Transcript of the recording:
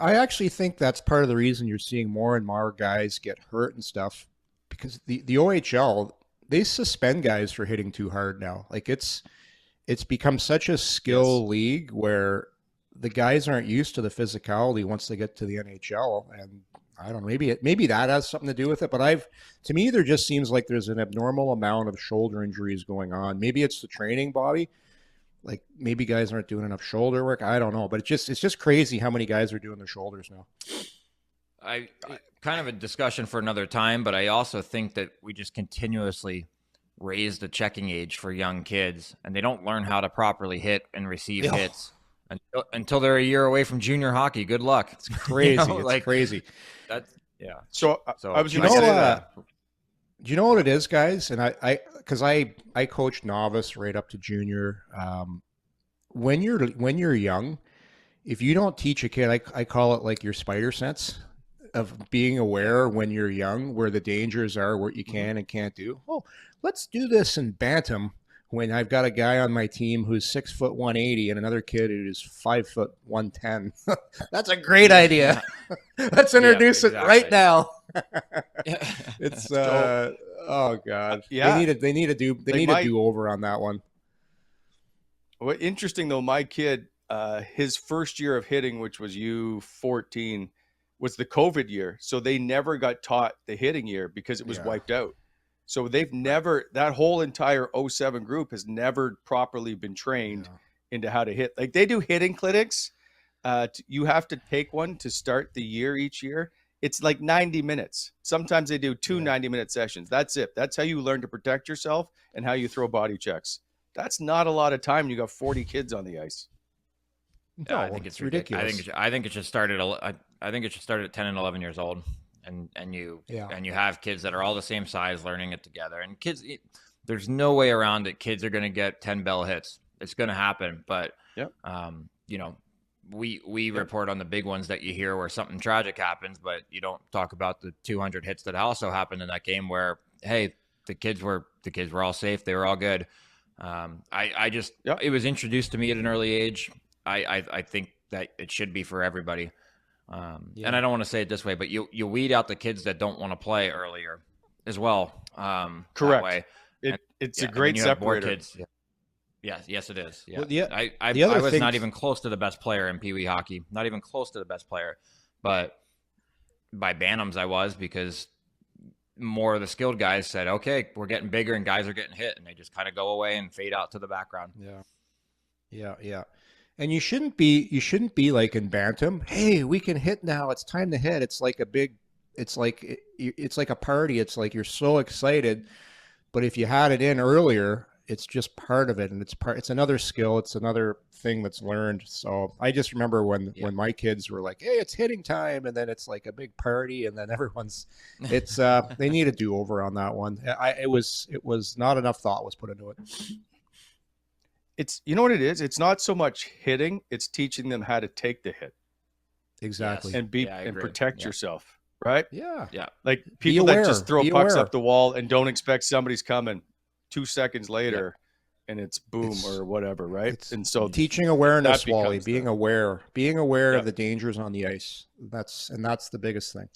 I actually think that's part of the reason you're seeing more and more guys get hurt and stuff, because the OHL, they suspend guys for hitting too hard now. Like it's become such a skill league where the guys aren't used to the physicality once they get to the NHL. And I don't know, maybe that has something to do with it. But to me, there just seems like there's an abnormal amount of shoulder injuries going on. Maybe it's the training body. Like maybe guys aren't doing enough shoulder work. I don't know, but it's just crazy how many guys are doing their shoulders now. Kind of a discussion for another time, but I also think that we just continuously raise the checking age for young kids, and they don't learn how to properly hit and receive hits until they're a year away from junior hockey. Good luck. It's crazy. It's crazy. That's yeah. So I was do going to say that. Do you know what it is, guys? And because I coached novice right up to junior. When you're young, if you don't teach a kid, I call it like your spider sense of being aware when you're young, where the dangers are, what you can and can't do. Oh, let's do this in bantam when I've got a guy on my team who's 6'1", 180 and another kid who's 5', 110. That's a great idea. Let's introduce it right now. It's oh god. Yeah. They need a do over on that one. Well, interesting though, my kid, his first year of hitting, which was U14, was the COVID year. So they never got taught the hitting year because it was wiped out. So they've never, that whole entire 07 group has never properly been trained into how to hit. Like they do hitting clinics. You have to take one to start the year each year. It's like 90 minutes. Sometimes they do two 90-minute sessions. That's it. That's how you learn to protect yourself and how you throw body checks. That's not a lot of time. You got 40 kids on the ice. No, I think it's ridiculous. I think it should start at I think it should start at 10 and 11 years old, and you have kids that are all the same size learning it together. And kids, there's no way around it. Kids are going to get 10 bell hits. It's going to happen. But we report on the big ones that you hear where something tragic happens, but you don't talk about the 200 hits that also happened in that game where hey, the kids were all safe. They were all good. It was introduced to me at an early age. I think that it should be for everybody. And I don't want to say it this way, but you weed out the kids that don't want to play earlier as well. Correct. Way. It's a great separator. Kids. Yeah. Yes, it is. Yeah. Well, I was not even close to the best player in Pee Wee hockey. Not even close to the best player. But by Bantams I was, because more of the skilled guys said, okay, we're getting bigger and guys are getting hit, and they just kind of go away and fade out to the background. Yeah. And you shouldn't be like in bantam. Hey, we can hit now. It's time to hit. It's like it's like a party. It's like you're so excited. But if you had it in earlier, it's just part of it, and it's another skill. It's another thing that's learned. So I just remember when my kids were like, "Hey, it's hitting time," and then it's like a big party, and then they need a do over on that one. It was not enough thought was put into it. It's, you know what it is? It's not so much hitting, it's teaching them how to take the hit. Exactly. And and protect yourself, right? Yeah. Like people that just throw pucks up the wall and don't expect somebody's coming 2 seconds later and it's boom or whatever, right? And so teaching awareness, Wally, being aware of the dangers on the ice. That's the biggest thing.